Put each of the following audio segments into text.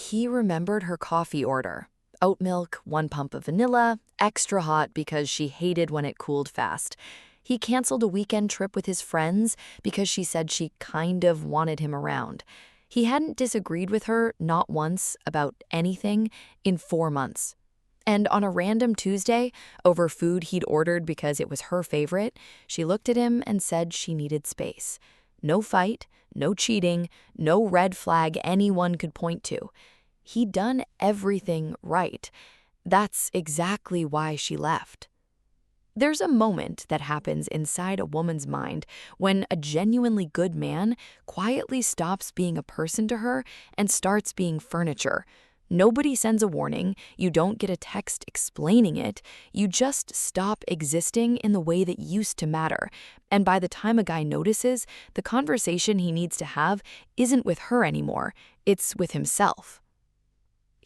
He remembered her coffee order. Oat milk, 1 pump of vanilla, extra hot because she hated when it cooled fast. He canceled a weekend trip with his friends because she said she kind of wanted him around. He hadn't disagreed with her, not once, about anything in 4 months. And on a random Tuesday, over food he'd ordered because it was her favorite, she looked at him and said she needed space. No fight, no cheating, no red flag anyone could point to. He'd done everything right. That's exactly why she left. There's a moment that happens inside a woman's mind when a genuinely good man quietly stops being a person to her and starts being furniture. Nobody sends a warning, you don't get a text explaining it, you just stop existing in the way that used to matter. And by the time a guy notices, the conversation he needs to have isn't with her anymore, it's with himself.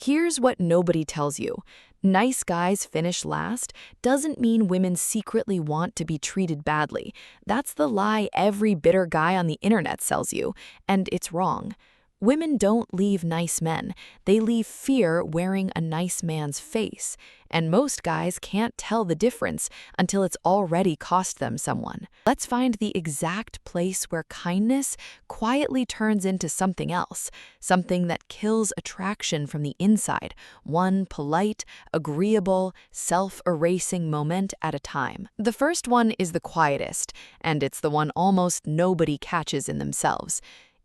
Here's what nobody tells you. Nice guys finish last doesn't mean women secretly want to be treated badly. That's the lie every bitter guy on the internet sells you, and it's wrong. Women don't leave nice men. They leave fear wearing a nice man's face. And most guys can't tell the difference until it's already cost them someone. Let's find the exact place where kindness quietly turns into something else, something that kills attraction from the inside, one polite, agreeable, self-erasing moment at a time. The first one is the quietest, and it's the one almost nobody catches in themselves.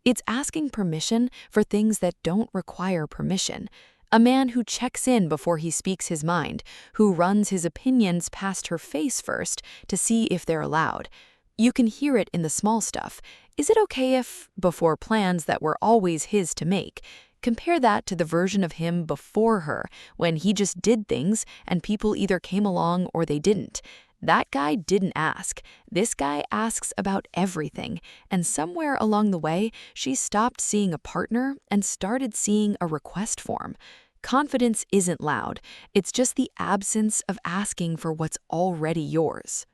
It's asking permission for things that don't require permission. A man who checks in before he speaks his mind, who runs his opinions past her face first to see if they're allowed. You can hear it in the small stuff. Is it okay if, before plans that were always his to make? Compare that to the version of him before her, when he just did things and people either came along or they didn't. That guy didn't ask. This guy asks about everything. And somewhere along the way, she stopped seeing a partner and started seeing a request form. Confidence isn't loud. It's just the absence of asking for what's already yours.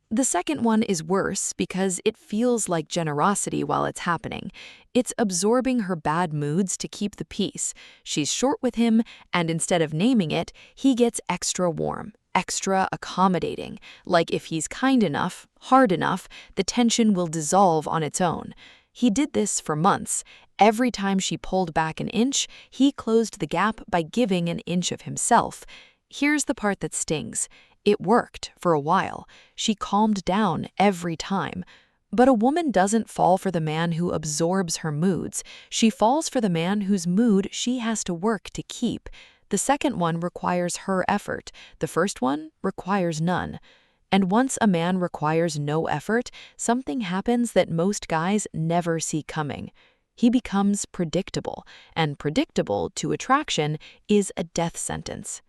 The second one is worse because it feels like generosity while it's happening. It's absorbing her bad moods to keep the peace. She's short with him, and instead of naming it, he gets extra warm. Extra accommodating, like if he's kind enough, hard enough, the tension will dissolve on its own. He did this for months. Every time she pulled back an inch, he closed the gap by giving an inch of himself. Here's the part that stings. It worked for a while. She calmed down every time. But a woman doesn't fall for the man who absorbs her moods. She falls for the man whose mood she has to work to keep. The second one requires her effort. The first one requires none. And once a man requires no effort, something happens that most guys never see coming. He becomes predictable, and predictable to attraction is a death sentence.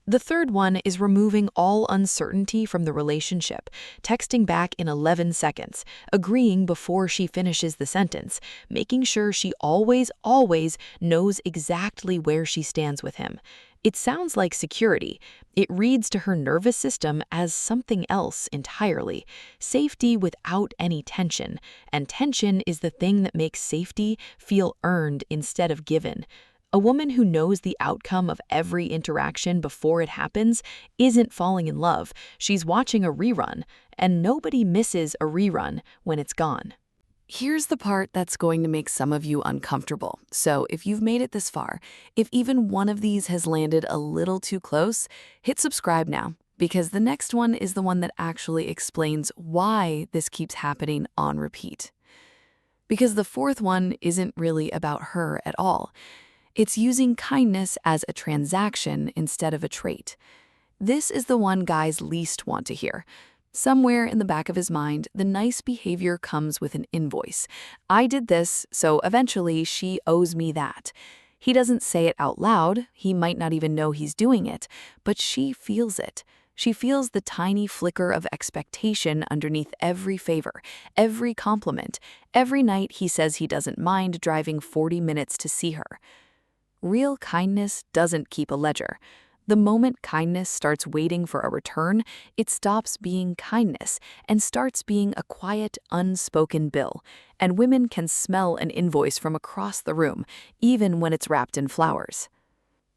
The third one is removing all uncertainty from the relationship, texting back in 11 seconds, agreeing before she finishes the sentence, making sure she always knows exactly where she stands with him. It sounds like security. It reads to her nervous system as something else entirely. Safety without any tension, and tension is the thing that makes safety feel earned instead of given. A woman who knows the outcome of every interaction before it happens isn't falling in love. She's watching a rerun, and nobody misses a rerun when it's gone. Here's the part that's going to make some of you uncomfortable. So if you've made it this far, if even one of these has landed a little too close, hit subscribe now, because the next one is the one that actually explains why this keeps happening on repeat. Because the fourth one isn't really about her at all. It's using kindness as a transaction instead of a trait. This is the one guys least want to hear. Somewhere in the back of his mind, the nice behavior comes with an invoice. I did this, so eventually she owes me that. He doesn't say it out loud, he might not even know he's doing it, but she feels it. She feels the tiny flicker of expectation underneath every favor, every compliment, every night he says he doesn't mind driving 40 minutes to see her. Real kindness doesn't keep a ledger. The moment kindness starts waiting for a return, it stops being kindness and starts being a quiet, unspoken bill, and women can smell an invoice from across the room, even when it's wrapped in flowers.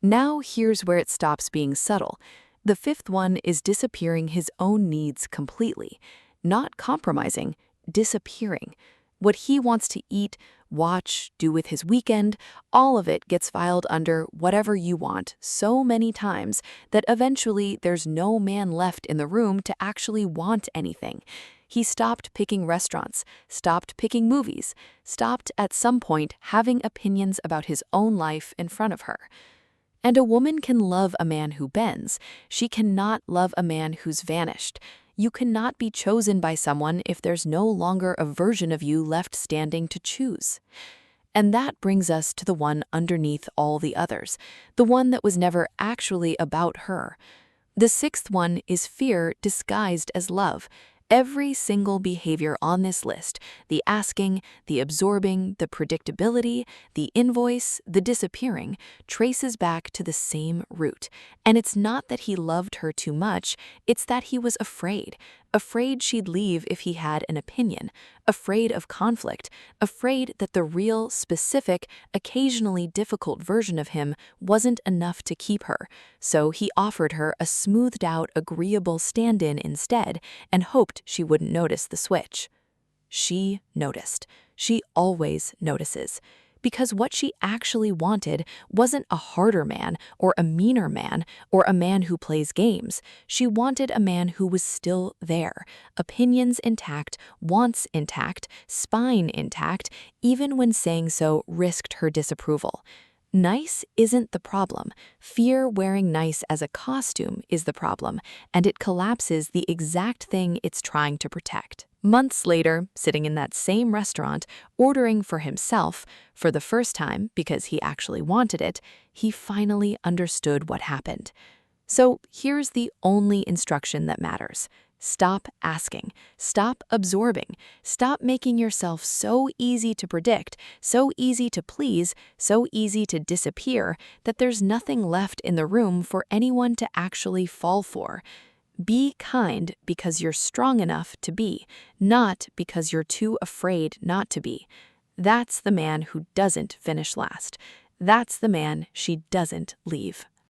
Now here's where it stops being subtle. The fifth one is disappearing his own needs completely, not compromising, disappearing. What he wants to eat, watch, do with his weekend, all of it gets filed under whatever you want so many times that eventually there's no man left in the room to actually want anything. He stopped picking restaurants, stopped picking movies, stopped at some point having opinions about his own life in front of her. And a woman can love a man who bends. She cannot love a man who's vanished. You cannot be chosen by someone if there's no longer a version of you left standing to choose. And that brings us to the one underneath all the others, the one that was never actually about her. The sixth one is fear disguised as love. Every single behavior on this list, the asking, the absorbing, the predictability, the invoice, the disappearing, traces back to the same root. And it's not that he loved her too much, it's that he was afraid. Afraid she'd leave if he had an opinion, afraid of conflict, afraid that the real, specific, occasionally difficult version of him wasn't enough to keep her. So he offered her a smoothed-out, agreeable stand-in instead and hoped she wouldn't notice the switch. She noticed. She always notices. Because what she actually wanted wasn't a harder man or a meaner man or a man who plays games. She wanted a man who was still there, opinions intact, wants intact, spine intact, even when saying so risked her disapproval. Nice isn't the problem. Fear wearing nice as a costume is the problem, and it collapses the exact thing it's trying to protect. Months later, sitting in that same restaurant, ordering for himself, for the first time because he actually wanted it, he finally understood what happened. So here's the only instruction that matters. Stop asking. Stop absorbing. Stop making yourself so easy to predict, so easy to please, so easy to disappear that there's nothing left in the room for anyone to actually fall for. Be kind because you're strong enough to be, not because you're too afraid not to be. That's the man who doesn't finish last. That's the man she doesn't leave.